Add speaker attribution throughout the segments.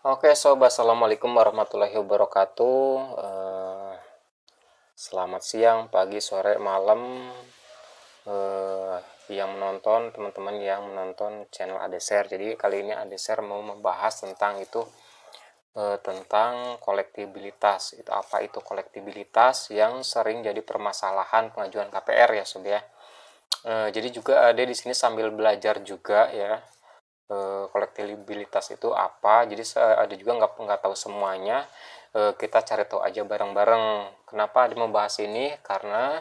Speaker 1: Oke sob, assalamualaikum warahmatullahi wabarakatuh. Selamat siang, pagi, sore, malam, eh, yang menonton, teman-teman yang menonton channel Adeser. Jadi kali ini Adeser mau membahas tentang tentang kolektibilitas. Itu apa itu kolektibilitas yang sering jadi permasalahan pengajuan KPR ya sob ya. Jadi juga ada di sini sambil belajar juga ya, kolektibilitas itu apa. Jadi ada juga nggak tahu semuanya. Kita cari tahu aja bareng-bareng. Kenapa ada membahas ini? Karena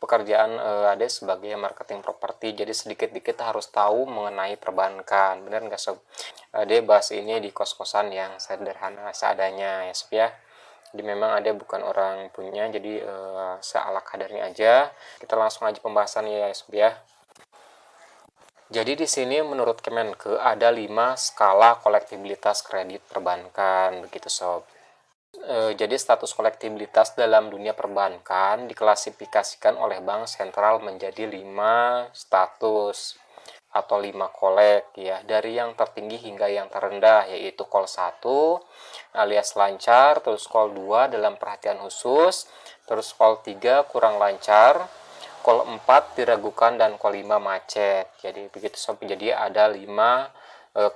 Speaker 1: pekerjaan ada sebagai marketing properti, jadi sedikit-dikit harus tahu mengenai perbankan. Bener nggak sob? Ada bahas ini di kos-kosan yang sederhana seadanya ya sob ya. Jadi memang ada bukan orang punya, jadi seala kadarnya aja. Kita langsung aja pembahasannya ya sob ya. Jadi di sini menurut Kemenke ada 5 skala kolektibilitas kredit perbankan begitu sob. Jadi status kolektibilitas dalam dunia perbankan diklasifikasikan oleh Bank Sentral menjadi 5 status atau 5 kolek ya, dari yang tertinggi hingga yang terendah, yaitu kol 1 alias lancar, terus kol 2 dalam perhatian khusus, terus kol 3 kurang lancar, kol 4 diragukan, dan kol 5 macet. Jadi begitu sob. Jadi ada 5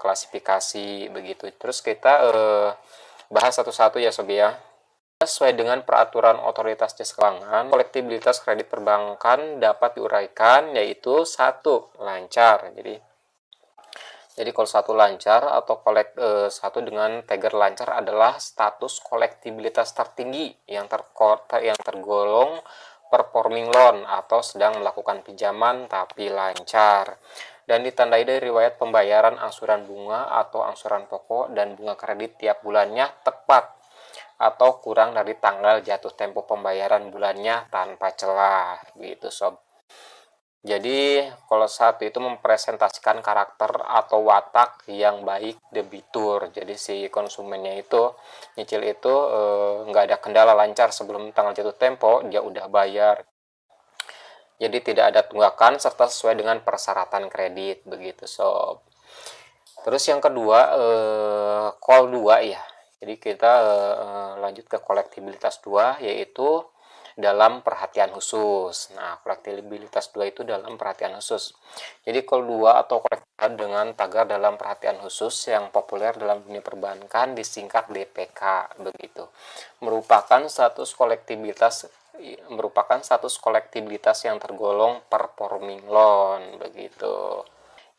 Speaker 1: klasifikasi begitu. Terus kita bahas satu-satu ya sob ya. Sesuai dengan peraturan otoritas jasa keuangan, kolektibilitas kredit perbankan dapat diuraikan yaitu satu lancar. Jadi kalau satu lancar atau satu dengan tagger lancar adalah status kolektibilitas tertinggi yang tergolong performing loan atau sedang melakukan pinjaman tapi lancar, dan ditandai dari riwayat pembayaran angsuran bunga atau angsuran pokok dan bunga kredit tiap bulannya tepat atau kurang dari tanggal jatuh tempo pembayaran bulannya tanpa celah gitu sob. Jadi kalau satu itu mempresentasikan karakter atau watak yang baik debitur. Jadi si konsumennya itu nyicil itu nggak ada kendala, lancar, sebelum tanggal jatuh tempo dia udah bayar. Jadi tidak ada tunggakan serta sesuai dengan persyaratan kredit begitu sob. Terus yang kedua, call 2 ya. Jadi kita lanjut ke kolektibilitas 2, yaitu dalam perhatian khusus. Nah, kolektibilitas 2 itu dalam perhatian khusus. Jadi call 2 atau kolektibilitas dengan tagar dalam perhatian khusus yang populer dalam dunia perbankan disingkat DPK begitu. Merupakan status kolektibilitas yang tergolong performing loan begitu,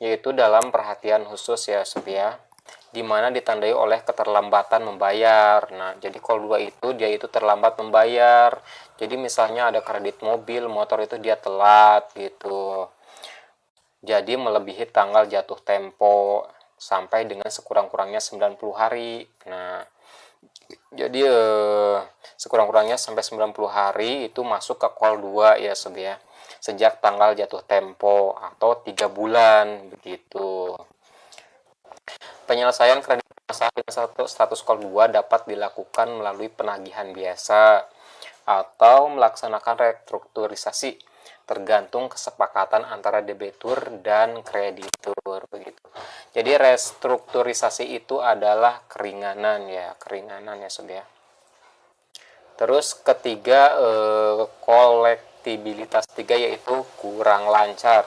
Speaker 1: yaitu dalam perhatian khusus ya sob ya, dimana ditandai oleh keterlambatan membayar. Nah, jadi kalau 2 itu dia itu terlambat membayar. Jadi misalnya ada kredit mobil, motor itu dia telat gitu. Jadi melebihi tanggal jatuh tempo sampai dengan sekurang-kurangnya 90 hari. Nah, jadi sekurang-kurangnya sampai 90 hari itu masuk ke call 2 ya sob ya. Sejak tanggal jatuh tempo atau 3 bulan begitu. Penyelesaian kredit masalah dengan status call 2 dapat dilakukan melalui penagihan biasa atau melaksanakan restrukturisasi tergantung kesepakatan antara debitur dan kreditur begitu. Jadi restrukturisasi itu adalah keringanan ya sob ya. Terus ketiga, kolektibilitas 3 yaitu kurang lancar.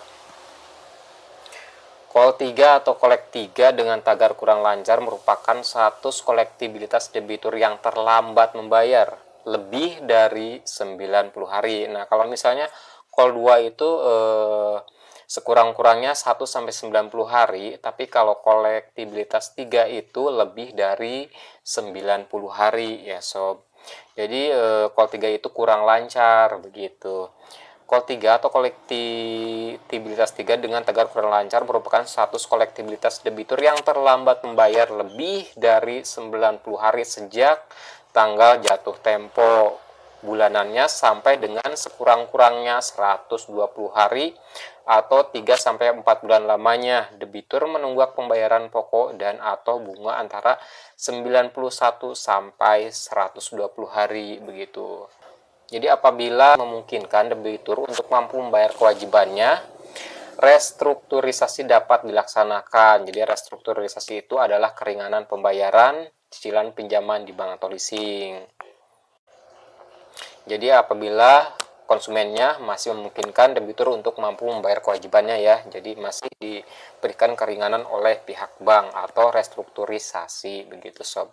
Speaker 1: Kol 3 atau kolek 3 dengan tagar kurang lancar merupakan status kolektibilitas debitur yang terlambat membayar lebih dari 90 hari. Nah, kalau misalnya kol 2 itu sekurang-kurangnya 1 sampai 90 hari, tapi kalau kolektibilitas 3 itu lebih dari 90 hari ya sob. Jadi kol 3 itu kurang lancar begitu. Kol 3 atau kolektibilitas 3 dengan tagar kurang lancar merupakan status kolektibilitas debitur yang terlambat membayar lebih dari 90 hari sejak tanggal jatuh tempo bulanannya sampai dengan sekurang-kurangnya 120 hari atau 3 sampai 4 bulan lamanya debitur menunggak pembayaran pokok dan atau bunga antara 91 sampai 120 hari begitu. Jadi apabila memungkinkan debitur untuk mampu membayar kewajibannya restrukturisasi dapat dilaksanakan. Jadi restrukturisasi itu adalah keringanan pembayaran cicilan pinjaman di bank atau leasing. Jadi apabila konsumennya masih memungkinkan debitur untuk mampu membayar kewajibannya ya, jadi masih diberikan keringanan oleh pihak bank atau restrukturisasi begitu sob.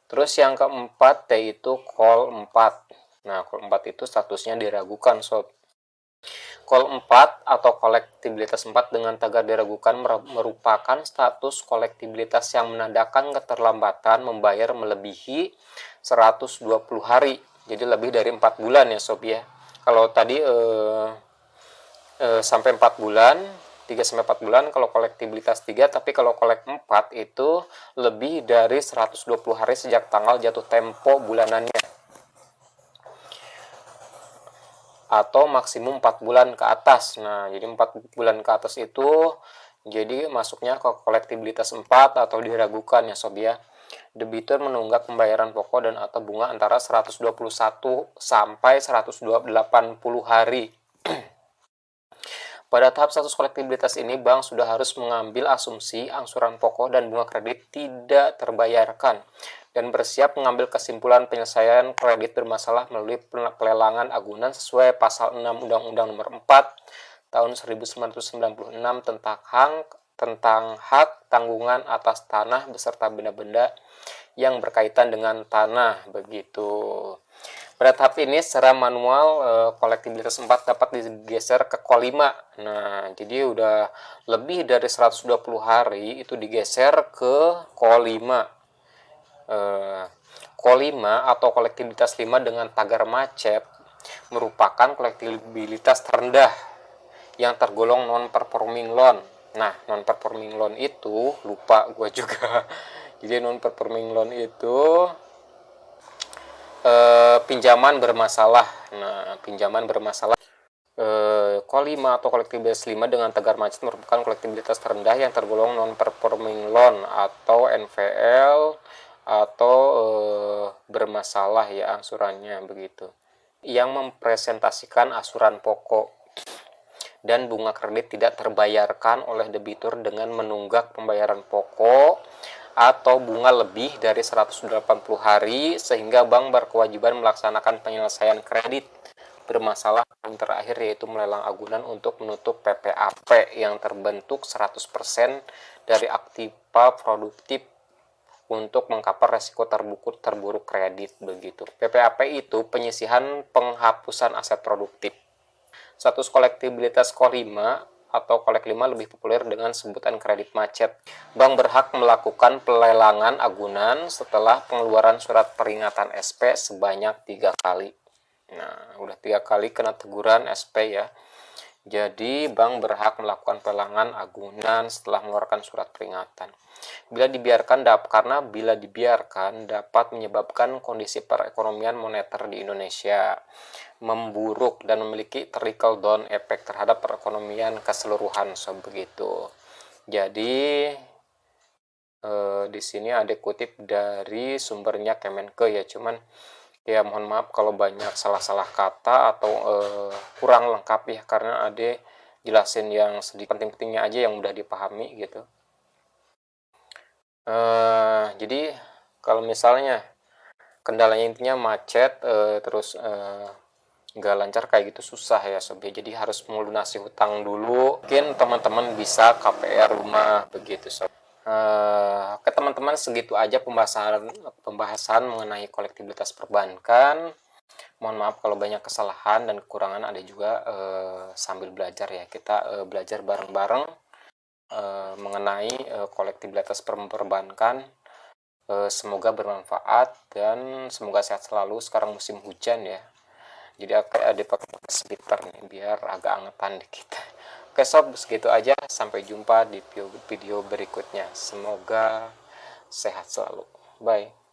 Speaker 1: Terus yang keempat yaitu call 4. Nah, call 4 itu statusnya diragukan sob. Call 4 atau kolektibilitas 4 dengan tagar diragukan merupakan status kolektibilitas yang menandakan keterlambatan membayar melebihi 120 hari. Jadi lebih dari 4 bulan ya sob ya. Kalau tadi sampai 4 bulan, 3-4 bulan kalau kolektibilitas 3, tapi kalau kolek 4 itu lebih dari 120 hari sejak tanggal jatuh tempo bulanannya. Atau maksimum 4 bulan ke atas. Nah, jadi 4 bulan ke atas itu jadi masuknya ke kolektibilitas 4 atau diragukan ya sob ya. Debitur menunggak pembayaran pokok dan atau bunga antara 121 sampai 180 hari. Pada tahap status kolektibilitas ini, bank sudah harus mengambil asumsi angsuran pokok dan bunga kredit tidak terbayarkan dan bersiap mengambil kesimpulan penyelesaian kredit bermasalah melalui pelelangan agunan sesuai pasal 6 Undang-Undang Nomor 4 tahun 1996 tentang hak tanggungan atas tanah beserta benda-benda yang berkaitan dengan tanah begitu. Pada tahap ini secara manual kolektibilitas 4 dapat digeser ke call 5. Nah, jadi udah lebih dari 120 hari itu digeser ke call 5. Call 5 atau kolektibilitas 5 dengan tagar macet merupakan kolektibilitas terendah yang tergolong non-performing loan. Nah, non-performing loan itu lupa gue juga. Jadi non-performing loan itu pinjaman bermasalah. Nah, pinjaman bermasalah. Call 5 atau kolektibilitas 5 dengan tagar macet merupakan kolektibilitas terendah yang tergolong non-performing loan atau NPL atau bermasalah ya angsurannya begitu. Yang mempresentasikan asuran pokok dan bunga kredit tidak terbayarkan oleh debitur dengan menunggak pembayaran pokok atau bunga lebih dari 180 hari sehingga bank berkewajiban melaksanakan penyelesaian kredit bermasalah yang terakhir yaitu melelang agunan untuk menutup PPAP yang terbentuk 100% dari aktiva produktif untuk mengcover resiko terburuk kredit begitu. PPAP itu penyisihan penghapusan aset produktif. Status kolektibilitas call 5 atau kolek 5 lebih populer dengan sebutan kredit macet. Bank berhak melakukan pelelangan agunan setelah pengeluaran surat peringatan SP sebanyak 3 kali. Nah, udah 3 kali kena teguran SP ya. Jadi, bank berhak melakukan pelelangan agunan setelah mengeluarkan surat peringatan. Bila dibiarkan dapat menyebabkan kondisi perekonomian moneter di Indonesia memburuk dan memiliki trickle down efek terhadap perekonomian keseluruhan begitu. Jadi di sini ada kutip dari sumbernya Kemenke ya, cuman ya mohon maaf kalau banyak salah-salah kata atau kurang lengkap ya, karena ada jelasin yang sedikit penting-pentingnya aja yang mudah dipahami gitu. Jadi kalau misalnya kendalanya intinya macet terus nggak lancar kayak gitu susah ya sob. Jadi harus melunasi hutang dulu. Mungkin teman-teman bisa KPR rumah begitu sob. Ke teman-teman segitu aja pembahasan mengenai kolektibilitas perbankan. Mohon maaf kalau banyak kesalahan dan kekurangan, ada juga sambil belajar ya, kita belajar bareng-bareng mengenai kolektibilitas perbankan. Semoga bermanfaat dan semoga sehat selalu. Sekarang musim hujan ya, jadi ada pakai sweater nih biar agak angetan dikit. Oke sob, segitu aja, sampai jumpa di video berikutnya. Semoga sehat selalu. Bye.